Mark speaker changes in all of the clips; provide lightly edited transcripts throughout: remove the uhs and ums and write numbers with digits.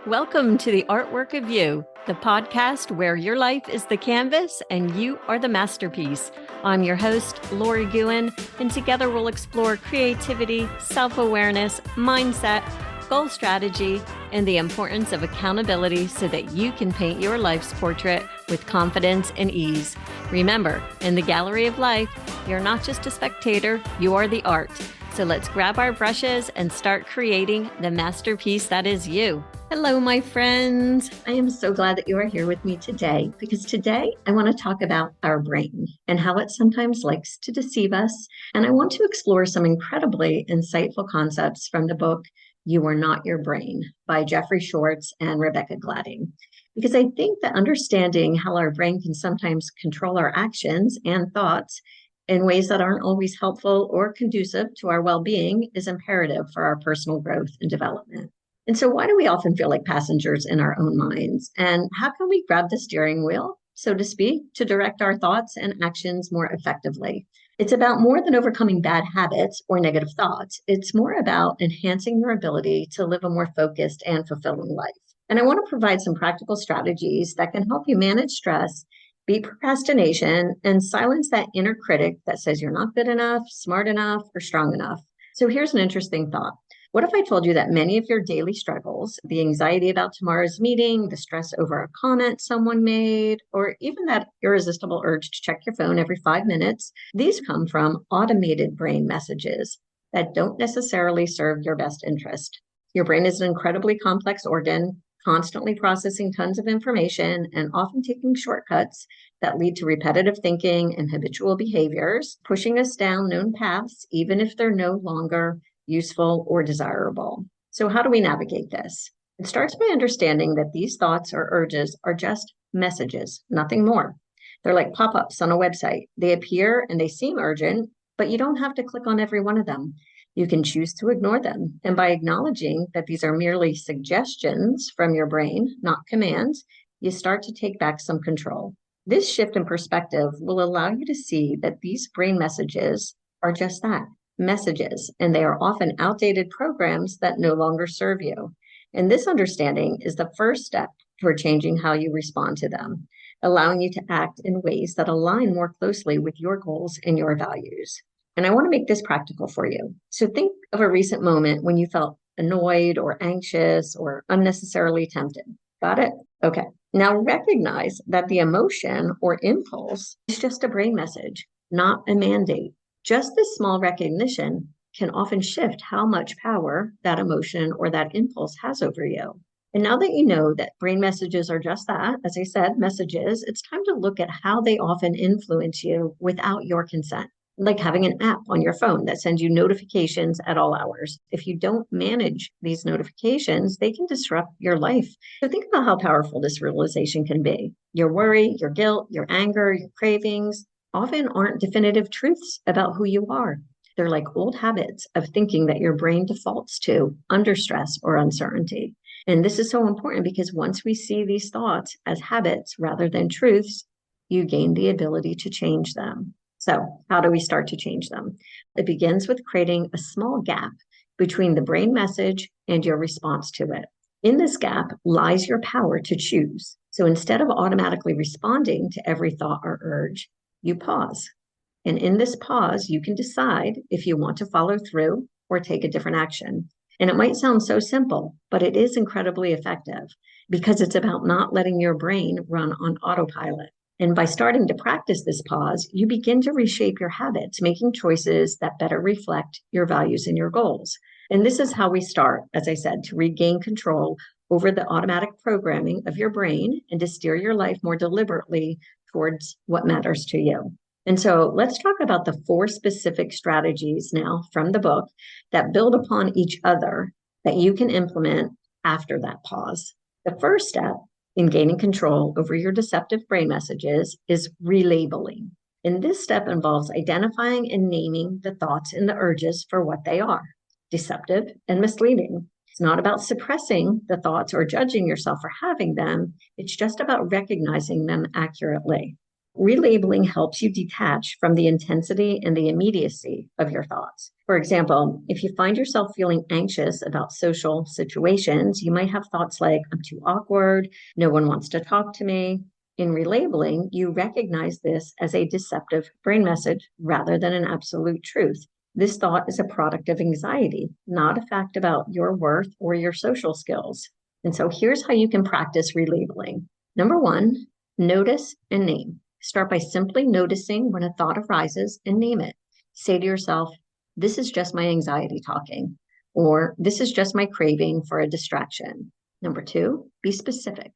Speaker 1: Welcome to the Artwork of You, the podcast where your life is the canvas and you are the masterpiece. I'm your host, Lori Guin, and together we'll explore creativity, self-awareness, mindset, goal strategy, and the importance of accountability so that you can paint your life's portrait with confidence and ease. Remember, in the gallery of life, you're not just a spectator, you are the art. So let's grab our brushes and start creating the masterpiece that is you. Hello, my friends. I am so glad that you are here with me today because today I want to talk about our brain and how it sometimes likes to deceive us. And I want to explore some incredibly insightful concepts from the book, You Are Not Your Brain by Jeffrey Schwartz and Rebecca Gladding. Because I think that understanding how our brain can sometimes control our actions and thoughts in ways that aren't always helpful or conducive to our well-being is imperative for our personal growth and development. And so why do we often feel like passengers in our own minds? And how can we grab the steering wheel, so to speak, to direct our thoughts and actions more effectively? It's about more than overcoming bad habits or negative thoughts. It's more about enhancing your ability to live a more focused and fulfilling life. And I want to provide some practical strategies that can help you manage stress, beat procrastination, and silence that inner critic that says you're not good enough, smart enough, or strong enough. So here's an interesting thought. What if I told you that many of your daily struggles, the anxiety about tomorrow's meeting, the stress over a comment someone made, or even that irresistible urge to check your phone every 5 minutes, these come from automated brain messages that don't necessarily serve your best interest? Your brain is an incredibly complex organ, constantly processing tons of information and often taking shortcuts that lead to repetitive thinking and habitual behaviors, pushing us down known paths, even if they're no longer useful or desirable. So how do we navigate this? It starts by understanding that these thoughts or urges are just messages, nothing more. They're like pop-ups on a website. They appear and they seem urgent, but you don't have to click on every one of them. You can choose to ignore them. And by acknowledging that these are merely suggestions from your brain, not commands, you start to take back some control. This shift in perspective will allow you to see that these brain messages are just that, messages, and they are often outdated programs that no longer serve you. And this understanding is the first step toward changing how you respond to them, allowing you to act in ways that align more closely with your goals and your values. And I want to make this practical for you. So think of a recent moment when you felt annoyed or anxious or unnecessarily tempted. Got it? Okay. Now recognize that the emotion or impulse is just a brain message, not a mandate. Just this small recognition can often shift how much power that emotion or that impulse has over you. And now that you know that brain messages are just that, as I said, messages, it's time to look at how they often influence you without your consent. Like having an app on your phone that sends you notifications at all hours. If you don't manage these notifications, they can disrupt your life. So think about how powerful this realization can be. Your worry, your guilt, your anger, your cravings often aren't definitive truths about who you are. They're like old habits of thinking that your brain defaults to under stress or uncertainty. And this is so important because once we see these thoughts as habits rather than truths, you gain the ability to change them. So how do we start to change them? It begins with creating a small gap between the brain message and your response to it. In this gap lies your power to choose. So instead of automatically responding to every thought or urge, you pause. And in this pause, you can decide if you want to follow through or take a different action. And it might sound so simple, but it is incredibly effective because it's about not letting your brain run on autopilot. And by starting to practice this pause, you begin to reshape your habits, making choices that better reflect your values and your goals. And this is how we start, as I said, to regain control over the automatic programming of your brain and to steer your life more deliberately towards what matters to you. And so let's talk about the 4 specific strategies now from the book that build upon each other that you can implement after that pause. The first step in gaining control over your deceptive brain messages is relabeling. And this step involves identifying and naming the thoughts and the urges for what they are, deceptive and misleading. It's not about suppressing the thoughts or judging yourself for having them. It's just about recognizing them accurately. Relabeling helps you detach from the intensity and the immediacy of your thoughts. For example, if you find yourself feeling anxious about social situations, you might have thoughts like, I'm too awkward, no one wants to talk to me. In relabeling, you recognize this as a deceptive brain message rather than an absolute truth. This thought is a product of anxiety, not a fact about your worth or your social skills. And so here's how you can practice relabeling. Number one, notice and name. Start by simply noticing when a thought arises and name it. Say to yourself, this is just my anxiety talking, or this is just my craving for a distraction. Number two, be specific.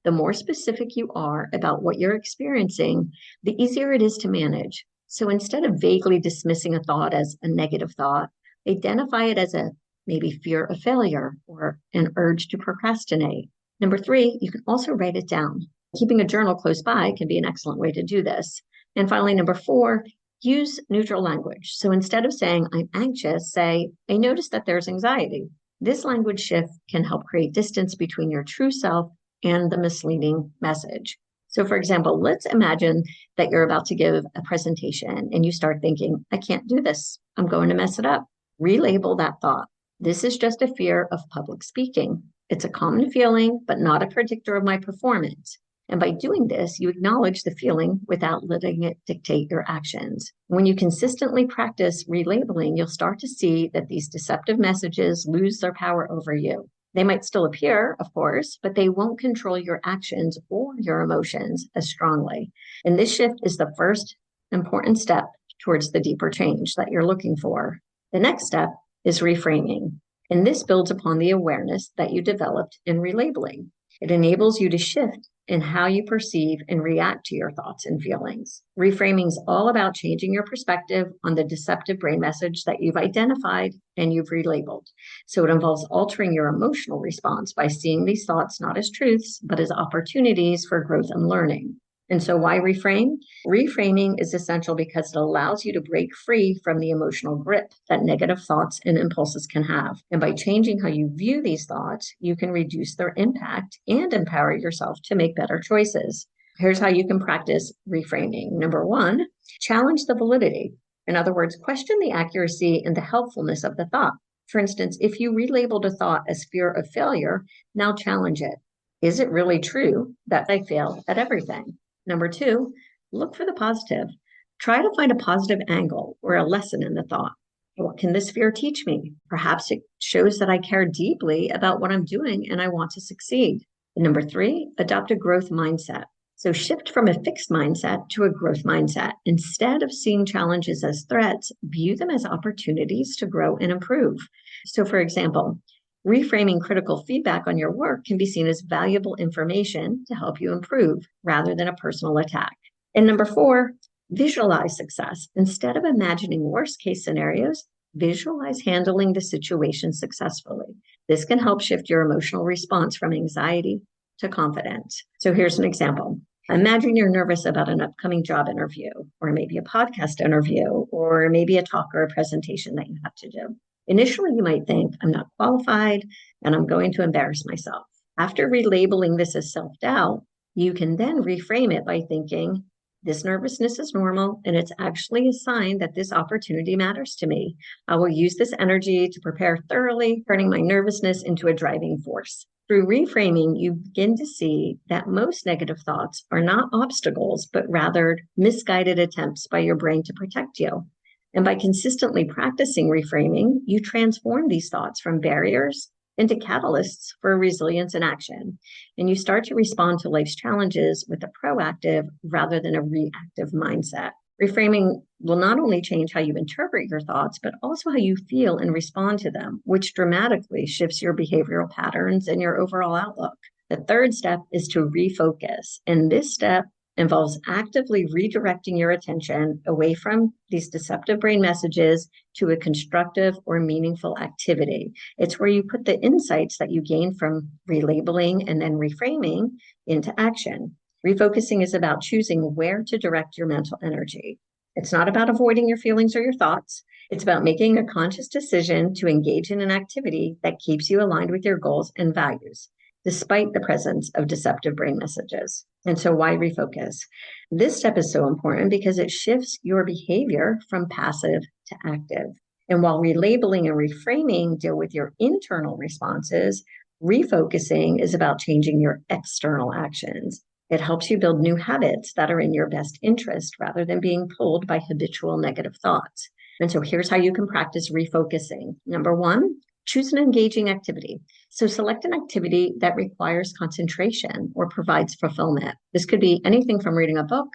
Speaker 1: The more specific you are about what you're experiencing, the easier it is to manage. So instead of vaguely dismissing a thought as a negative thought, identify it as a maybe fear of failure or an urge to procrastinate. Number three, you can also write it down. Keeping a journal close by can be an excellent way to do this. And finally, number four, use neutral language. So instead of saying, I'm anxious, say, I notice that there's anxiety. This language shift can help create distance between your true self and the misleading message. So for example, let's imagine that you're about to give a presentation and you start thinking, I can't do this. I'm going to mess it up. Relabel that thought. This is just a fear of public speaking. It's a common feeling, but not a predictor of my performance. And by doing this, you acknowledge the feeling without letting it dictate your actions. When you consistently practice relabeling, you'll start to see that these deceptive messages lose their power over you. They might still appear, of course, but they won't control your actions or your emotions as strongly. And this shift is the first important step towards the deeper change that you're looking for. The next step is reframing. And this builds upon the awareness that you developed in relabeling. It enables you to shift in how you perceive and react to your thoughts and feelings. Reframing is all about changing your perspective on the deceptive brain message that you've identified and you've relabeled. So it involves altering your emotional response by seeing these thoughts not as truths, but as opportunities for growth and learning. And so why reframe? Reframing is essential because it allows you to break free from the emotional grip that negative thoughts and impulses can have. And by changing how you view these thoughts, you can reduce their impact and empower yourself to make better choices. Here's how you can practice reframing. Number one, challenge the validity. In other words, question the accuracy and the helpfulness of the thought. For instance, if you relabeled a thought as fear of failure, now challenge it. Is it really true that I fail at everything? Number two, look for the positive. Try to find a positive angle or a lesson in the thought. What can this fear teach me? Perhaps it shows that I care deeply about what I'm doing and I want to succeed. And number three, adopt a growth mindset. So shift from a fixed mindset to a growth mindset. Instead of seeing challenges as threats, view them as opportunities to grow and improve. So for example, reframing critical feedback on your work can be seen as valuable information to help you improve rather than a personal attack. And number four, visualize success. Instead of imagining worst case scenarios, visualize handling the situation successfully. This can help shift your emotional response from anxiety to confidence. So here's an example. Imagine you're nervous about an upcoming job interview, or maybe a podcast interview, or maybe a talk or a presentation that you have to do. Initially, you might think, I'm not qualified and I'm going to embarrass myself. After relabeling this as self-doubt, you can then reframe it by thinking, this nervousness is normal and it's actually a sign that this opportunity matters to me. I will use this energy to prepare thoroughly, turning my nervousness into a driving force. Through reframing, you begin to see that most negative thoughts are not obstacles, but rather misguided attempts by your brain to protect you. And by consistently practicing reframing, you transform these thoughts from barriers into catalysts for resilience and action. And you start to respond to life's challenges with a proactive rather than a reactive mindset. Reframing will not only change how you interpret your thoughts, but also how you feel and respond to them, which dramatically shifts your behavioral patterns and your overall outlook. The third step is to refocus. And this step involves actively redirecting your attention away from these deceptive brain messages to a constructive or meaningful activity. It's where you put the insights that you gain from relabeling and then reframing into action. Refocusing is about choosing where to direct your mental energy. It's not about avoiding your feelings or your thoughts. It's about making a conscious decision to engage in an activity that keeps you aligned with your goals and values. despite the presence of deceptive brain messages. And so why refocus? This step is so important because it shifts your behavior from passive to active. And while relabeling and reframing deal with your internal responses, refocusing is about changing your external actions. It helps you build new habits that are in your best interest rather than being pulled by habitual negative thoughts. And so here's how you can practice refocusing. Number one, choose an engaging activity. So select an activity that requires concentration or provides fulfillment. This could be anything from reading a book,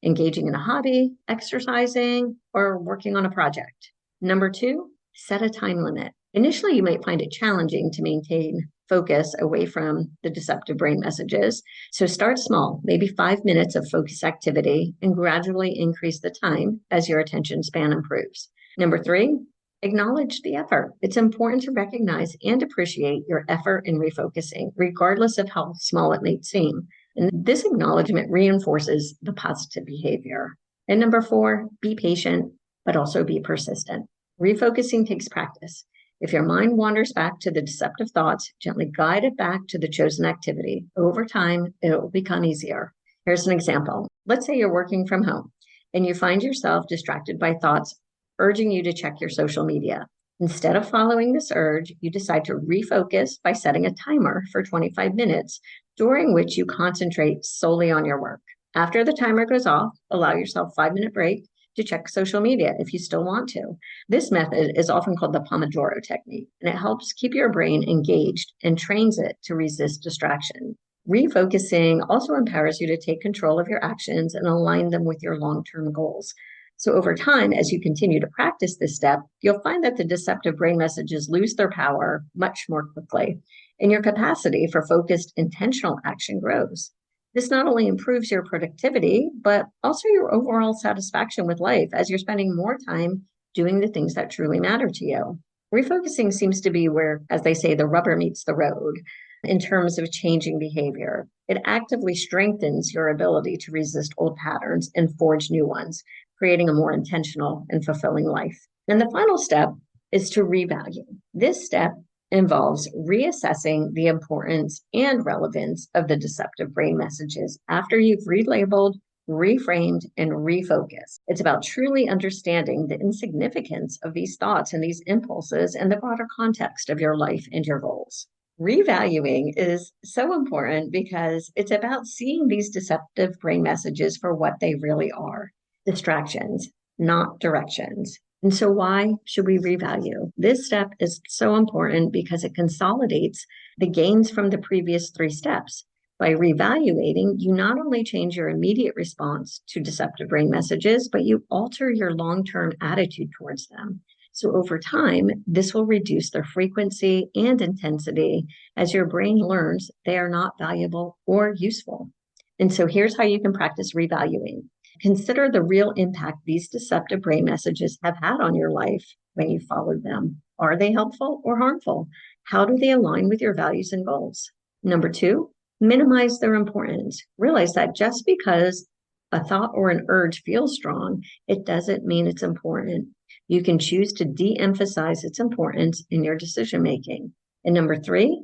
Speaker 1: engaging in a hobby, exercising, or working on a project. Number two, set a time limit. Initially, you might find it challenging to maintain focus away from the deceptive brain messages. So start small, maybe 5 minutes of focus activity, and gradually increase the time as your attention span improves. Number three, acknowledge the effort. It's important to recognize and appreciate your effort in refocusing, regardless of how small it may seem. And this acknowledgement reinforces the positive behavior. And number four, be patient, but also be persistent. Refocusing takes practice. If your mind wanders back to the deceptive thoughts, gently guide it back to the chosen activity. Over time, it will become easier. Here's an example. Let's say you're working from home and you find yourself distracted by thoughts urging you to check your social media. Instead of following this urge, you decide to refocus by setting a timer for 25 minutes, during which you concentrate solely on your work. After the timer goes off, allow yourself a 5-minute break to check social media if you still want to. This method is often called the Pomodoro technique, and it helps keep your brain engaged and trains it to resist distraction. Refocusing also empowers you to take control of your actions and align them with your long-term goals. So over time, as you continue to practice this step, you'll find that the deceptive brain messages lose their power much more quickly, and your capacity for focused, intentional action grows. This not only improves your productivity, but also your overall satisfaction with life as you're spending more time doing the things that truly matter to you. Refocusing seems to be where, as they say, the rubber meets the road in terms of changing behavior. It actively strengthens your ability to resist old patterns and forge new ones, creating a more intentional and fulfilling life. And the final step is to revalue. This step involves reassessing the importance and relevance of the deceptive brain messages after you've relabeled, reframed, and refocused. It's about truly understanding the insignificance of these thoughts and these impulses in the broader context of your life and your goals. Revaluing is so important because it's about seeing these deceptive brain messages for what they really are: distractions, not directions. And so why should we revalue? This step is so important because it consolidates the gains from the previous 3 steps. By revaluating, you not only change your immediate response to deceptive brain messages, but you alter your long-term attitude towards them. So over time, this will reduce their frequency and intensity as your brain learns they are not valuable or useful. And so here's how you can practice revaluing. Consider the real impact these deceptive brain messages have had on your life when you followed them. Are they helpful or harmful? How do they align with your values and goals? Number 2, minimize their importance. Realize that just because a thought or an urge feels strong, it doesn't mean it's important. You can choose to de-emphasize its importance in your decision making. And number 3,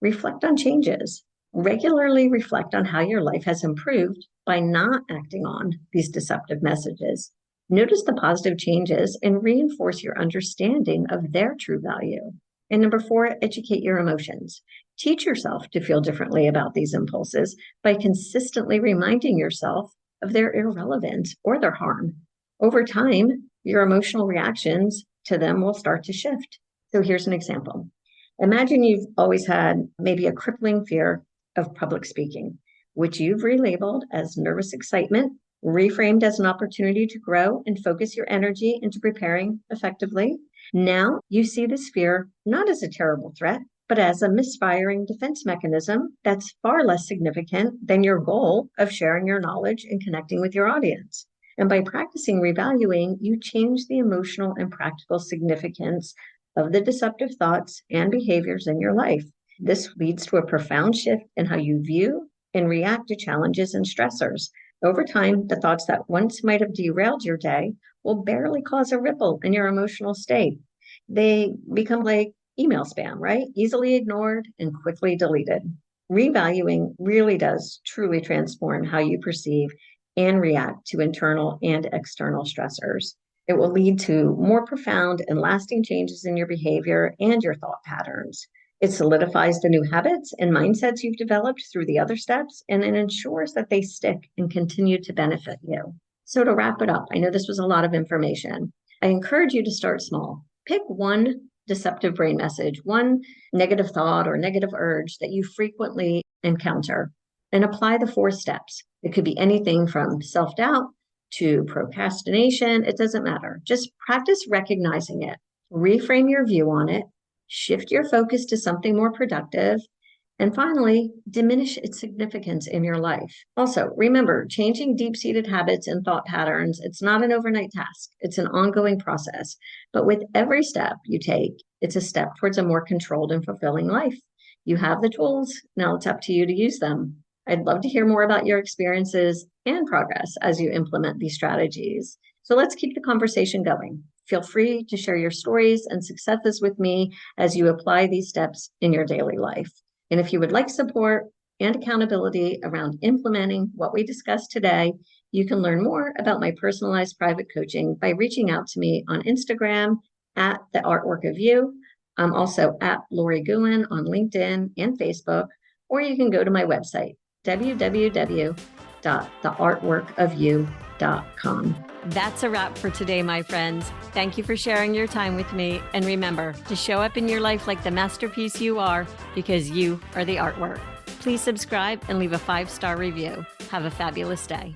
Speaker 1: reflect on changes. Regularly reflect on how your life has improved by not acting on these deceptive messages. Notice the positive changes and reinforce your understanding of their true value. And number 4, educate your emotions. Teach yourself to feel differently about these impulses by consistently reminding yourself of their irrelevance or their harm. Over time, your emotional reactions to them will start to shift. So here's an example. Imagine you've always had maybe a crippling fear of public speaking, which you've relabeled as nervous excitement, reframed as an opportunity to grow and focus your energy into preparing effectively. Now you see this fear not as a terrible threat, but as a misfiring defense mechanism that's far less significant than your goal of sharing your knowledge and connecting with your audience. And by practicing revaluing, you change the emotional and practical significance of the deceptive thoughts and behaviors in your life. This leads to a profound shift in how you view and react to challenges and stressors. Over time, the thoughts that once might have derailed your day will barely cause a ripple in your emotional state. They become like email spam, right? Easily ignored and quickly deleted.
Speaker 2: Revaluing really does truly transform how you perceive and react to internal and external stressors. It will lead to more profound and lasting changes in your behavior and your thought patterns. It solidifies the new habits and mindsets you've developed through the other steps, and it ensures that they stick and continue to benefit you. So, to wrap it up, I know this was a lot of information. I encourage you to start small. Pick one deceptive brain message, one negative thought or negative urge that you frequently encounter, and apply the 4 steps. It could be anything from self-doubt to procrastination. It doesn't matter. Just practice recognizing it, reframe your view on it, shift your focus to something more productive, and finally, diminish its significance in your life. Also, remember, changing deep-seated habits and thought patterns, it's not an overnight task. It's an ongoing process. But with every step you take, it's a step towards a more controlled and fulfilling life. You have the tools. Now it's up to you to use them. I'd love to hear more about your experiences and progress as you implement these strategies. So let's keep the conversation going. Feel free to share your stories and successes with me as you apply these steps in your daily life. And if you would like support and accountability around implementing what we discussed today, you can learn more about my personalized private coaching by reaching out to me on Instagram at The Artwork of You. I'm also at Lori Guin on LinkedIn and Facebook, or you can go to my website, www.theartworkofyou.com.
Speaker 1: That's a wrap for today, my friends. Thank you for sharing your time with me. And remember to show up in your life like the masterpiece you are, because you are the artwork. Please subscribe and leave a 5-star review. Have a fabulous day.